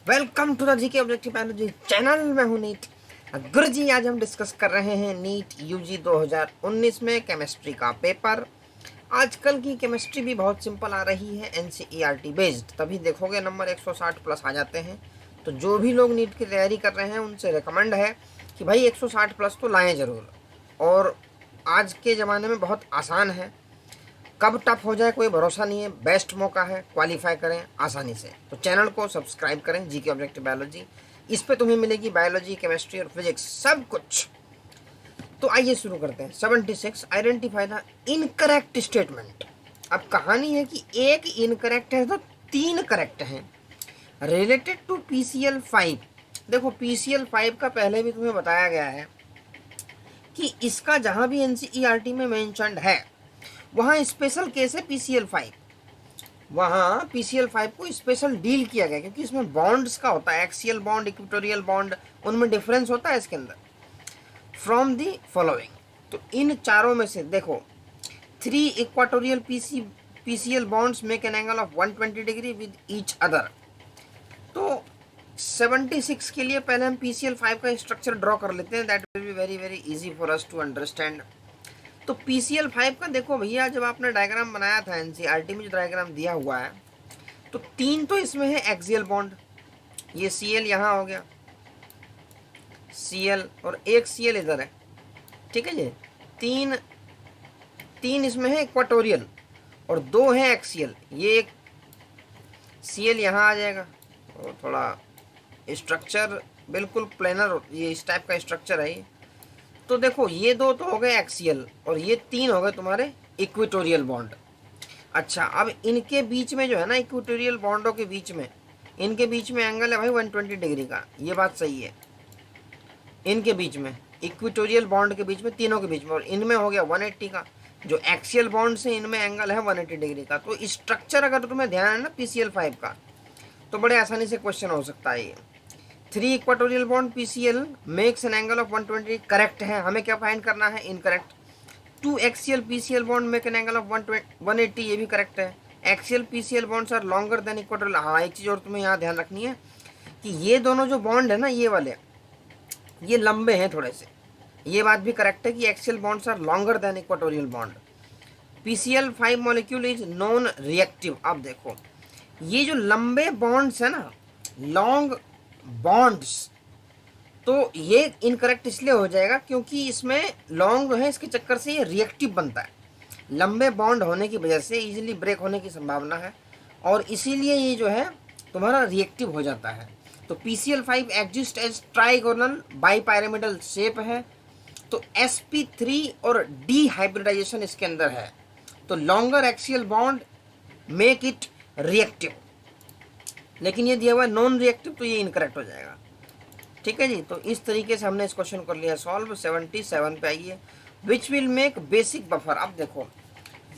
Welcome to the GK objective biology channel. मैं हूं NEET गुरुजी। आज हम डिस्कस कर रहे हैं नीट यूजी 2019 में केमिस्ट्री का पेपर। आजकल की केमिस्ट्री भी बहुत सिंपल आ रही है, एनसीईआरटी बेस्ड, तभी देखोगे नंबर 160 प्लस आ जाते हैं। तो जो भी लोग नीट की तैयारी कर रहे हैं उनसे रिकमेंड है कि भाई 160 प्लस तो लाएं ज़रूर। और आज के ज़माने में बहुत आसान है, कब टफ हो जाए कोई भरोसा नहीं है। बेस्ट मौका है, क्वालिफाई करें आसानी से। तो चैनल को सब्सक्राइब करें, जीके ऑब्जेक्टिव बायोलॉजी। इस पे तुम्हें मिलेगी बायोलॉजी, केमिस्ट्री और फिजिक्स सब कुछ। तो आइए शुरू करते हैं। 76 आइडेंटिफाई द इनकरेक्ट स्टेटमेंट। अब कहानी है कि एक इनकरेक्ट है तो 3 करेक्ट हैं रिलेटेड टू PCL5। देखो PCL5 का पहले भी तुम्हें बताया गया है कि इसका जहां भी एनसीईआरटी में मेंशन्ड है वहाँ स्पेशल केस है PCL5। वहाँ PCL5 को स्पेशल डील किया गया क्योंकि इसमें बॉन्ड्स का होता है, एक्सियल बॉन्ड, इक्वेटोरियल बॉन्ड, उनमें डिफरेंस होता है इसके अंदर। फ्रॉम दी फॉलोइंग, तो इन चारों में से देखो 3 equatorial PCL bonds make an angle of 120 degree with each other. तो 76 के लिए पहले हम PCL5 का स्ट्रक्चर ड्रॉ कर लेते हैं। That will be very very easy for us to understand. तो PCL5 का देखो भैया, जब आपने डायग्राम बनाया था एनसीईआरटी में, जो डायग्राम दिया हुआ है, तो 3 तो इसमें है एक्सियल बॉन्ड, ये Cl यहाँ हो गया, Cl, और एक Cl इधर है, ठीक है जी। तीन तीन इसमें है इक्वाटोरियल और 2 है एक्सियल। ये एक Cl यहाँ आ जाएगा और थोड़ा स्ट्रक्चर बिल्कुल प्लेनर, ये इस टाइप का स्ट्रक्चर है ये। तो देखो ये 2 तो हो गए एक्सियल और ये 3 हो गए तुम्हारे इक्वेटोरियल बॉन्ड। अच्छा, अब इनके बीच में जो है ना, इक्वेटोरियल बॉन्डों के बीच में, इनके बीच में एंगल है भाई 120 डिग्री का। ये बात सही है, इनके बीच में, इक्वेटोरियल बॉन्ड के बीच में, तीनों के बीच में, और इनमें हो गया 180 का। जो एक्सियल बॉन्ड से इनमें एंगल है 180 डिग्री का। तो स्ट्रक्चर अगर तुम्हें ध्यान है ना PCL5 का, तो बड़े आसानी से क्वेश्चन हो सकता है ये। 3 equatorial bond PCL makes an angle of 120, correct है। हमें क्या फाइंड करना है? Incorrect. 2 axial PCL bond make an angle of 180, ये भी करेक्ट है। Axial PCL bonds are longer than equatorial. हाँ, एक चीज़ और तुम्हें यहाँ ध्यान रखनी है कि ये दोनों जो बॉन्ड है ना, ये वाले, ये लंबे हैं थोड़े से। ये बात भी करेक्ट है कि axial bonds are longer than equatorial bond. PCL5 molecule is non reactive. अब देखो ये जो लंबे बॉन्ड्स है ना, लॉन्ग बॉन्ड्स, तो ये इनकरेक्ट इसलिए हो जाएगा क्योंकि इसमें लॉन्ग है, इसके चक्कर से ये रिएक्टिव बनता है। लंबे बॉन्ड होने की वजह से इजीली ब्रेक होने की संभावना है और इसीलिए ये जो है तुम्हारा रिएक्टिव हो जाता है। तो PCL5 exist as trigonal bipyramidal shape है। तो sp3 और डी हाइब्रिडाइजेशन इसके अंदर है। तो longer axial bond make it reactive, लेकिन ये दिया हुआ है नॉन रिएक्टिव, तो ये इनकरेक्ट हो जाएगा। ठीक है जी। तो इस तरीके से हमने इस क्वेश्चन कर लिया सॉल्व। 77 पे आइए, which will make basic buffer. अब देखो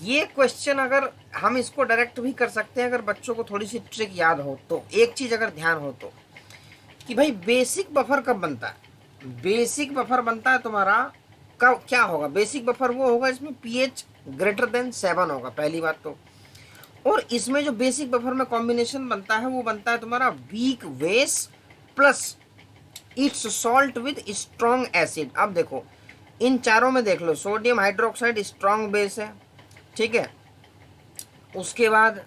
ये क्वेश्चन अगर हम इसको डायरेक्ट भी कर सकते हैं, अगर बच्चों को थोड़ी सी ट्रिक याद हो तो, एक चीज अगर ध्यान हो तो, कि भाई बेसिक बफर कब बनता है। बेसिक बफर बनता है तुम्हारा कब, क्या होगा? बेसिक बफर वो होगा इसमें pH ग्रेटर देन 7 होगा, पहली बात तो। और इसमें जो बेसिक बफर में कॉम्बिनेशन बनता है वो बनता है तुम्हारा weak base plus it's salt with strong acid. अब देखो इन चारों में देख लो, सोडियम हाइड्रोक्साइड स्ट्रॉन्ग बेस है, ठीक है। उसके बाद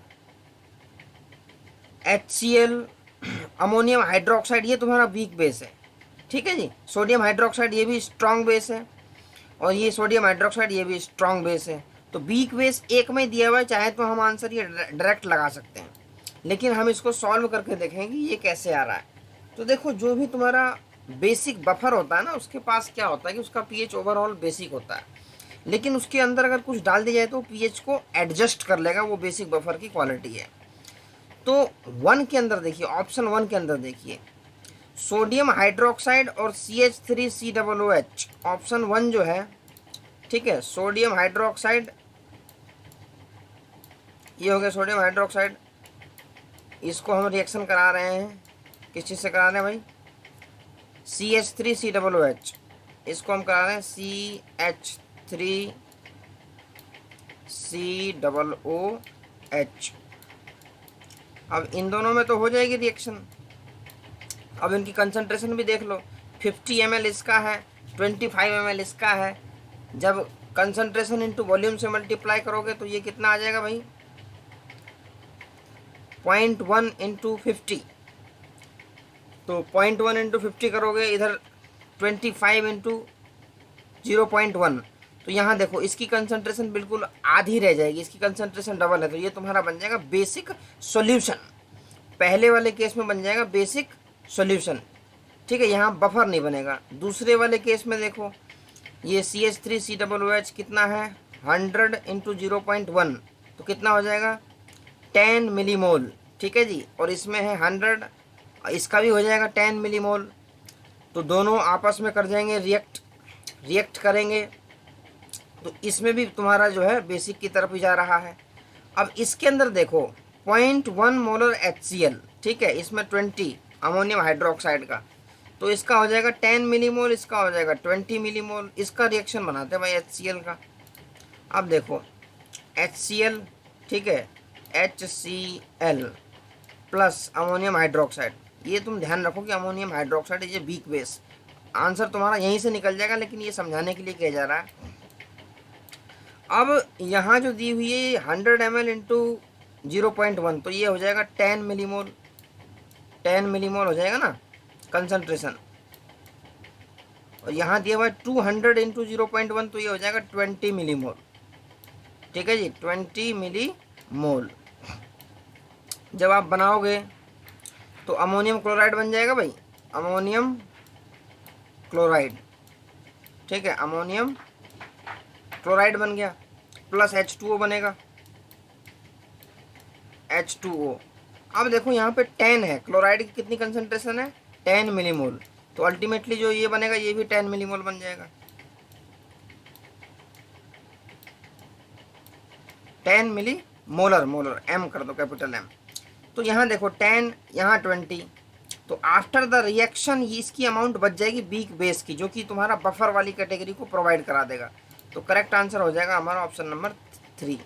HCl अमोनियम हाइड्रोक्साइड, ये तुम्हारा वीक बेस है, ठीक है जी। सोडियम हाइड्रोक्साइड ये भी स्ट्रॉन्ग बेस है, और ये सोडियम हाइड्रोक्साइड ये भी स्ट्रॉन्ग बेस है। तो वीक बेस एक में दिया हुआ है, चाहे तो हम आंसर ये डायरेक्ट लगा सकते हैं, लेकिन हम इसको सॉल्व करके देखेंगे ये कैसे आ रहा है। तो देखो जो भी तुम्हारा बेसिक बफर होता है ना, उसके पास क्या होता है कि उसका pH ओवरऑल बेसिक होता है, लेकिन उसके अंदर अगर कुछ डाल दिया जाए तो pH को एडजस्ट कर लेगा, वो बेसिक बफर की क्वालिटी है। तो 1 के अंदर देखिए, ऑप्शन 1 के अंदर देखिए, सोडियम हाइड्रोक्साइड और CH3COOH, ऑप्शन 1 जो है, ठीक है, सोडियम हाइड्रोक्साइड, ये हो गया सोडियम हाइड्रोक्साइड। इसको हम रिएक्शन करा रहे हैं, किस चीज़ से करा रहे हैं भाई? CH3COOH, इसको हम करा रहे हैं CH3COOH। अब इन दोनों में तो हो जाएगी रिएक्शन, अब इनकी कंसंट्रेशन भी देख लो, 50 ml इसका है, 25 ml इसका है। जब कंसंट्रेशन इंटू वॉल्यूम से मल्टीप्लाई करोगे तो ये कितना आ जाएगा भाई, 0.1 इंटू 50। तो 0.1 इंटू 50 करोगे, इधर 25 इंटू 0.1, तो यहाँ देखो इसकी कंसंट्रेशन बिल्कुल आधी रह जाएगी, इसकी कंसंट्रेशन डबल है, तो ये तुम्हारा बन जाएगा बेसिक सॉल्यूशन। पहले वाले केस में बन जाएगा बेसिक सॉल्यूशन, ठीक है, यहाँ बफर नहीं बनेगा। दूसरे वाले केस में देखो, ये CH3COOH कितना है, 100 इंटू 0.1, तो कितना हो जाएगा 10 मिलीमोल, ठीक है जी। और इसमें है 100, इसका भी हो जाएगा 10 मिलीमोल। तो दोनों आपस में कर जाएंगे रिएक्ट करेंगे, तो इसमें भी तुम्हारा जो है बेसिक की तरफ ही जा रहा है। अब इसके अंदर देखो 0.1 मोलर HCl, ठीक है, इसमें 20 अमोनियम हाइड्रोक्साइड का, तो इसका हो जाएगा 10 मिलीमोल, इसका हो जाएगा 20 मिलीमोल। इसका रिएक्शन बनाते हैं भाई HCl का। अब देखो HCl, ठीक है, HCl प्लस अमोनियम हाइड्रोक्साइड, ये तुम ध्यान रखो कि अमोनियम हाइड्रोक्साइड ये वीक बेस। आंसर तुम्हारा यहीं से निकल जाएगा, लेकिन ये समझाने के लिए किया जा रहा है। अब यहाँ जो दी हुई है 100 ml इंटू 0.1, तो ये हो जाएगा 10 मिलीमोल, 10 मिलीमोल हो जाएगा ना कंसंट्रेशन। और यहाँ दिया हुआ है 200 इंटू 0.1, तो ये हो जाएगा 20 मिलीमोल, ठीक है जी, 20 मिलीमोल। जब आप बनाओगे तो अमोनियम क्लोराइड बन जाएगा भाई, अमोनियम क्लोराइड, ठीक है, अमोनियम क्लोराइड बन गया, प्लस H2O बनेगा, H2O। अब देखो यहाँ पे 10 है, क्लोराइड की कितनी कंसंट्रेशन है 10 मिलीमोल, तो अल्टीमेटली जो ये बनेगा ये भी 10 मिलीमोल बन जाएगा, 10 मिली मोलर, मोलर M कर दो कैपिटल M। तो यहाँ देखो 10, यहाँ 20, तो आफ्टर द रिएक्शन इसकी अमाउंट बच जाएगी वीक बेस की, जो कि तुम्हारा बफर वाली कैटेगरी को प्रोवाइड करा देगा। तो करेक्ट आंसर हो जाएगा हमारा ऑप्शन नंबर 3।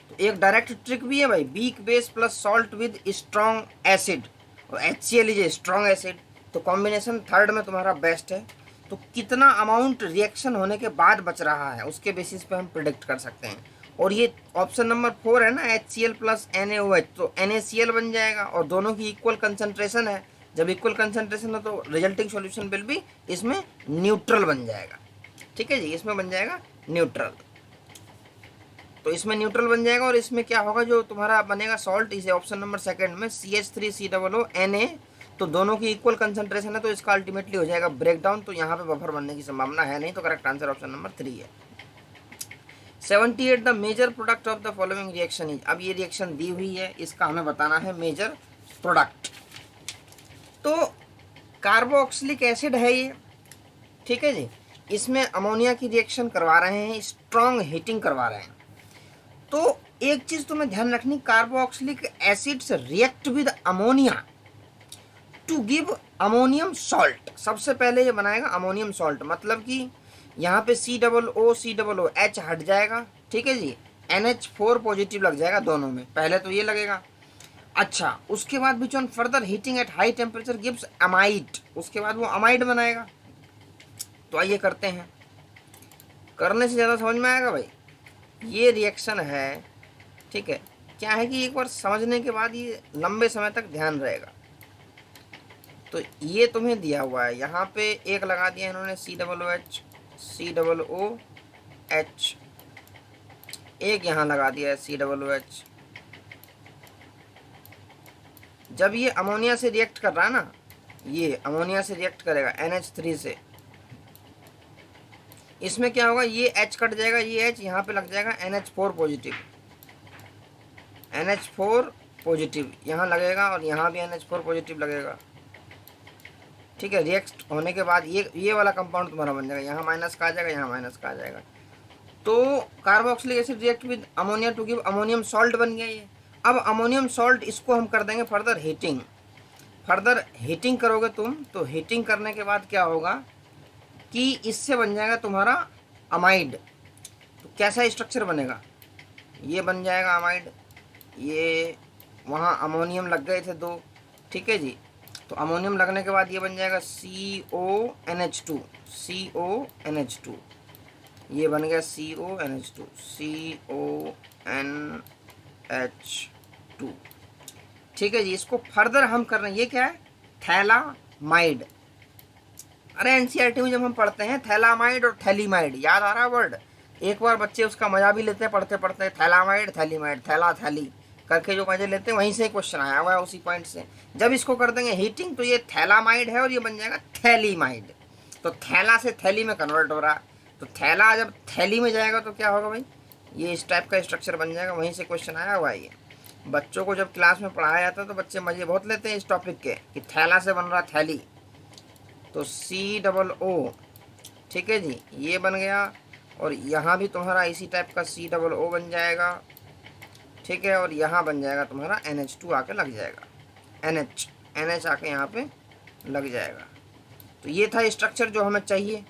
तो एक डायरेक्ट ट्रिक भी है भाई, weak base plus salt with strong acid, और HCl इज स्ट्रॉन्ग एसिड, तो कॉम्बिनेशन थर्ड में तुम्हारा बेस्ट है। तो कितना अमाउंट रिएक्शन होने के बाद बच रहा है उसके बेसिस पे हम प्रिडिक्ट कर सकते हैं। और ये ऑप्शन नंबर 4 है ना, HCl प्लस NaOH, तो NaCl बन जाएगा, और दोनों की इक्वल कंसंट्रेशन है। जब इक्वल कंसंट्रेशन है तो रिजल्टिंग सॉल्यूशन विल भी इसमें न्यूट्रल बन जाएगा, ठीक है जी, इसमें बन जाएगा न्यूट्रल। तो इसमें न्यूट्रल बन जाएगा, और इसमें क्या होगा जो तुम्हारा बनेगा सॉल्ट, इसे ऑप्शन नंबर सेकंड में CH3COO Na, तो दोनों की इक्वल कंसंट्रेशन है, तो इसका अल्टीमेटली हो जाएगा ब्रेकडाउन, तो यहाँ पे बफर बनने की संभावना है नहीं, तो करेक्ट आंसर ऑप्शन नंबर 3 है। 78 the major product of the following reaction is, अब ये रिएक्शन दी हुई है, इसका हमें बताना है मेजर प्रोडक्ट। तो कार्बोक्सिलिक एसिड है ये, ठीक है जी, इसमें अमोनिया की रिएक्शन करवा रहे हैं, स्ट्रॉन्ग हीटिंग करवा रहे हैं। तो एक चीज तुम्हें ध्यान रखनी, carboxylic acids react with ammonia to give ammonium salt. सबसे पहले ये बनाएगा अमोनियम सॉल्ट, मतलब कि यहाँ पे COOH हट जाएगा, ठीक है जी, NH4 पॉजिटिव लग जाएगा दोनों में, पहले तो ये लगेगा। अच्छा, उसके बाद which on further heating at high temperature gives amide, उसके बाद वो अमाइड बनाएगा। तो आइए करते हैं, करने से ज़्यादा समझ में आएगा भाई। ये रिएक्शन है, ठीक है, क्या है कि एक बार समझने के बाद ये लंबे समय तक ध्यान रहेगा। तो ये तुम्हें दिया हुआ है, यहाँ पे एक लगा दिया इन्होंने COOH, एक यहाँ लगा दिया है COOH। जब ये अमोनिया से रिएक्ट कर रहा है ना, ये अमोनिया से रिएक्ट करेगा NH3 से, इसमें क्या होगा, ये H कट जाएगा, ये H यहाँ पे लग जाएगा NH4 पॉजिटिव, NH4 पॉजिटिव यहाँ लगेगा, और यहाँ भी NH4 पॉजिटिव लगेगा, ठीक है। रिएक्ट होने के बाद ये वाला कंपाउंड तुम्हारा बन जाएगा, यहाँ माइनस का आ जाएगा, यहाँ माइनस का आ जाएगा। तो carboxylic acid react with ammonia to give ammonium salt बन गया ये। अब अमोनियम सॉल्ट इसको हम कर देंगे फर्दर हीटिंग, फर्दर हीटिंग करोगे तुम, तो हीटिंग करने के बाद क्या होगा कि इससे बन जाएगा तुम्हारा अमाइड। तो कैसा स्ट्रक्चर बनेगा, ये बन जाएगा अमाइड, ये वहाँ अमोनियम लग गए थे दो, ठीक है जी। तो अमोनियम लगने के बाद ये बन जाएगा CONH2, CONH2, ये बन गया CONH2, CONH2। ठीक है जी। इसको फर्दर हम कर रहे हैं, ये क्या है, थैलामाइड। अरे एनसीईआरटी में जब हम पढ़ते हैं थैलामाइड और थैलीमाइड, याद आ रहा है वर्ड, एक बार बच्चे उसका मजा भी लेते हैं पढ़ते पढ़ते, थैलामाइड थैलीमाइड, थैला थैली करके जो मजे लेते हैं, वहीं से क्वेश्चन आया हुआ है उसी पॉइंट से। जब इसको कर देंगे हीटिंग तो ये थैलामाइड है और ये बन जाएगा थैलीमाइड। तो थैला से थैली में कन्वर्ट हो रहा है, तो थैला जब थैली में जाएगा तो क्या होगा भाई, ये इस टाइप का स्ट्रक्चर बन जाएगा, वहीं से क्वेश्चन आया हुआ है ये। बच्चों को जब क्लास में पढ़ाया जाता है तो बच्चे मजे बहुत लेते हैं इस टॉपिक के कि थैला से बन रहा थैली, तो COO। ठीक है जी, ये बन गया। और यहाँ भी तुम्हारा इसी टाइप का COO बन जाएगा। ठीक है, और यहाँ बन जाएगा तुम्हारा NH2 आके लग जाएगा, NH आके यहाँ पे लग जाएगा। तो ये था स्ट्रक्चर जो हमें चाहिए।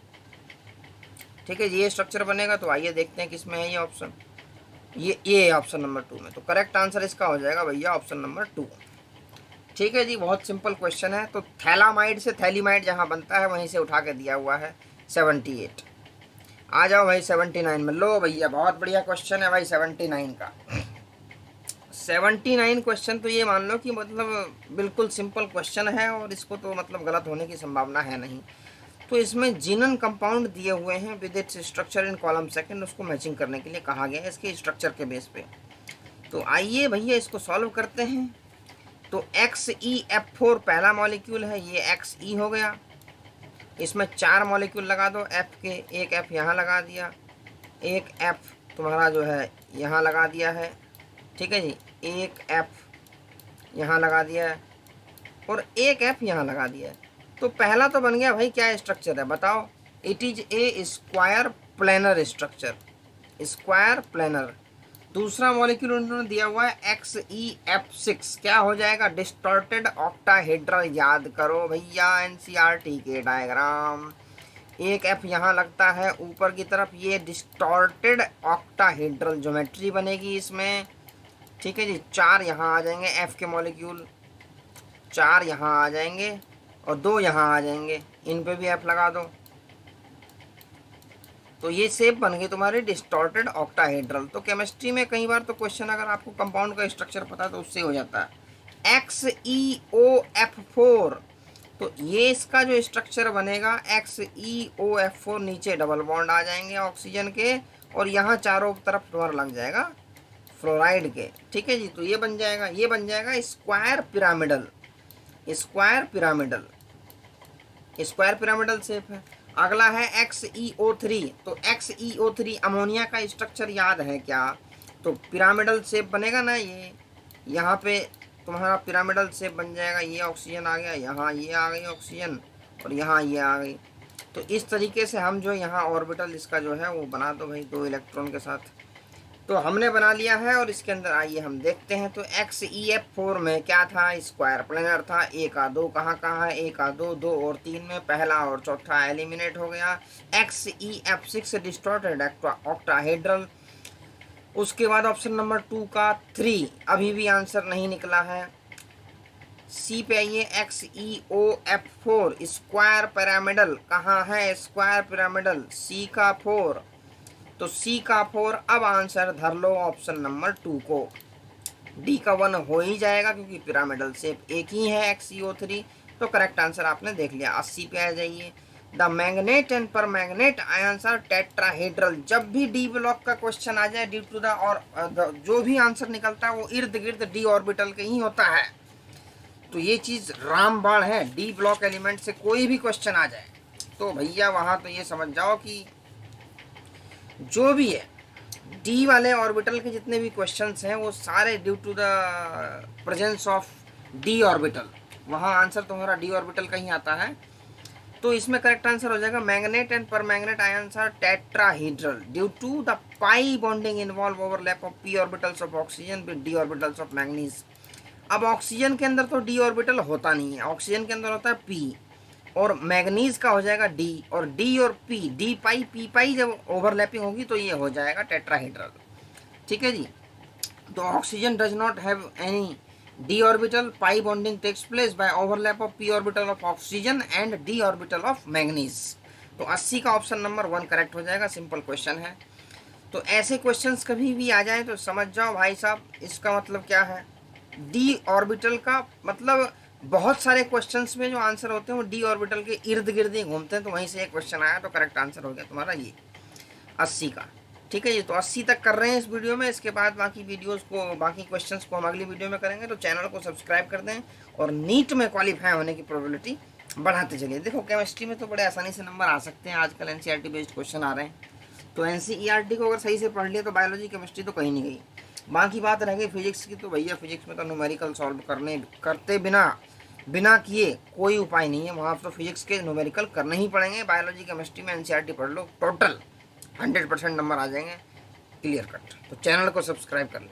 ठीक है, ये स्ट्रक्चर बनेगा। तो आइए देखते हैं किसमें है ये ऑप्शन, ये ऑप्शन नंबर 2 में। तो करेक्ट आंसर इसका हो जाएगा भैया ऑप्शन नंबर 2। ठीक है जी, बहुत सिंपल क्वेश्चन है। तो थैलामाइड से थैलीमाइड जहाँ बनता है वहीं से उठा के दिया हुआ है 78। आ जाओ भाई 79 में। लो भैया बहुत बढ़िया क्वेश्चन है भाई 79 का। 79 क्वेश्चन तो ये मान लो कि मतलब बिल्कुल सिंपल क्वेश्चन है और इसको तो मतलब गलत होने की संभावना है नहीं। तो इसमें जिनन कंपाउंड दिए हुए हैं with its structure in column second, उसको मैचिंग करने के लिए कहा गया है इसके स्ट्रक्चर के बेस पे। तो आइए भैया इसको सॉल्व करते हैं। तो XeF4 पहला मॉलिक्यूल है, ये Xe हो गया। इसमें 4 मॉलिक्यूल लगा दो F के, एक F यहाँ लगा दिया, एक F तुम्हारा जो है यहाँ लगा दिया है। ठीक है जी, एक F यहाँ लगा दिया है और एक F यहाँ लगा दिया है। तो पहला तो बन गया भाई, क्या स्ट्रक्चर है बताओ, it is a square planar structure, square planar. दूसरा मॉलिक्यूल उन्होंने दिया हुआ है XeF6, क्या हो जाएगा, डिस्टॉर्टेड ऑक्टाहेड्रल। याद करो भैया एनसीईआरटी के डायग्राम, एक F यहाँ लगता है ऊपर की तरफ, ये डिस्टॉर्टेड ऑक्टाहेड्रल ज्योमेट्री बनेगी इसमें। ठीक है जी, 4 यहाँ आ जाएंगे F के मॉलिक्यूल, 4 यहाँ आ जाएंगे और 2 यहाँ आ जाएंगे, इन पे भी F लगा दो। तो ये शेप बन गई तुम्हारी डिस्टॉर्टेड ऑक्टाहेड्रल। तो केमिस्ट्री में कई बार तो क्वेश्चन अगर आपको कंपाउंड का स्ट्रक्चर पता है तो उससे हो जाता है। XeOF4, तो ये इसका जो स्ट्रक्चर बनेगा XeOF4, नीचे डबल बॉन्ड आ जाएंगे ऑक्सीजन के और यहाँ चारों तरफ फ्लोर लग जाएगा फ्लोराइड के। ठीक है जी, तो ये बन जाएगा, ये बन जाएगा square pyramidal, square pyramidal, square pyramidal shape है। अगला है XeO3, तो XeO3 अमोनिया का स्ट्रक्चर याद है क्या, तो पिरामिडल शेप बनेगा ना, ये यहाँ पे तुम्हारा पिरामिडल शेप बन जाएगा। ये ऑक्सीजन आ गया, यहाँ ये आ गई ऑक्सीजन और यहाँ ये आ गई। तो इस तरीके से हम जो यहाँ ऑर्बिटल इसका जो है वो बना दो भाई 2 इलेक्ट्रॉन के साथ। तो हमने बना लिया है और इसके अंदर आइए हम देखते हैं। तो XeF4 में क्या था, स्क्वायर प्लेनर था। 1 आ 2 कहाँ कहाँ है, 1 आ 2, 2 और 3 में पहला और चौथा एलिमिनेट हो गया। XeF6 distorted octahedral. उसके बाद ऑप्शन नंबर 2 का 3 अभी भी आंसर नहीं निकला है। सी पे आइए, XeOF4 स्क्वायर पिरामिडल कहाँ है, स्क्वायर पिरामिडल सी का 4, तो सी का 4। अब आंसर धर लो ऑप्शन नंबर 2 को, डी का 1 हो ही जाएगा क्योंकि पिरामिडल शेप एक ही है XeO3। तो करेक्ट आंसर आपने देख लिया। 80 पे आ जाइए, the magnet and permanganate ions are tetrahedral. जब भी डी ब्लॉक का क्वेश्चन आ जाए, ड्यू टू द और जो भी आंसर निकलता है वो इर्द गिर्द डी ऑर्बिटल के ही होता है। तो ये चीज रामबाण है, डी ब्लॉक एलिमेंट से कोई भी क्वेश्चन आ जाए तो भैया वहां तो ये समझ जाओ कि जो भी है डी वाले ऑर्बिटल के जितने भी क्वेश्चंस हैं वो सारे due to the presence of D orbital, वहाँ आंसर तुम्हारा डी ऑर्बिटल का ही आता है। तो इसमें करेक्ट आंसर हो जाएगा manganate and permanganate ions are tetrahedral due to the pi bonding involve overlap of P orbitals of oxygen with D orbitals of manganese. अब ऑक्सीजन के अंदर तो डी ऑर्बिटल होता नहीं है, ऑक्सीजन के अंदर होता है पी और मैग्नीज का हो जाएगा डी, और डी और पी, डी पाई पी पाई जब ओवरलैपिंग होगी तो ये हो जाएगा टेट्राहेड्रल। ठीक है जी, तो oxygen does not have any d orbital pi bonding takes place by overlap of p orbital of oxygen and d orbital of manganese। तो 80 का ऑप्शन नंबर 1 करेक्ट हो जाएगा। सिंपल क्वेश्चन है। तो ऐसे क्वेश्चंस कभी भी आ जाए तो समझ जाओ भाई साहब इसका मतलब क्या है। डी ऑर्बिटल का मतलब बहुत सारे क्वेश्चंस में जो आंसर होते हैं वो डी ऑर्बिटल के इर्द गिर्द ही घूमते हैं। तो वहीं से एक क्वेश्चन आया तो करेक्ट आंसर हो गया तुम्हारा ये 80 का। ठीक है जी, तो 80 तक कर रहे हैं इस वीडियो में। इसके बाद बाकी वीडियोस को, बाकी क्वेश्चंस को हम अगली वीडियो में करेंगे। तो चैनल को सब्सक्राइब कर दें और नीट में क्वालिफाई होने की प्रोबेबिलिटी बढ़ाते चलिए। देखो केमिस्ट्री में तो बड़े आसानी से नंबर आ सकते हैं, आजकल एनसीईआरटी बेस्ड क्वेश्चन आ रहे हैं। तो एनसीईआरटी को अगर सही से पढ़ लिया तो बायोलॉजी केमिस्ट्री तो कहीं नहीं गई। बाकी बात रह गई फिजिक्स की, तो भैया फिजिक्स में तो न्यूमेरिकल सॉल्व करते बिना किए कोई उपाय नहीं है। वहाँ तो फिजिक्स के न्यूमेरिकल करने ही पड़ेंगे। बायोलॉजी केमिस्ट्री में एनसीईआरटी पढ़ लो, टोटल 100% नंबर आ जाएंगे क्लियर कट। तो चैनल को सब्सक्राइब कर लें।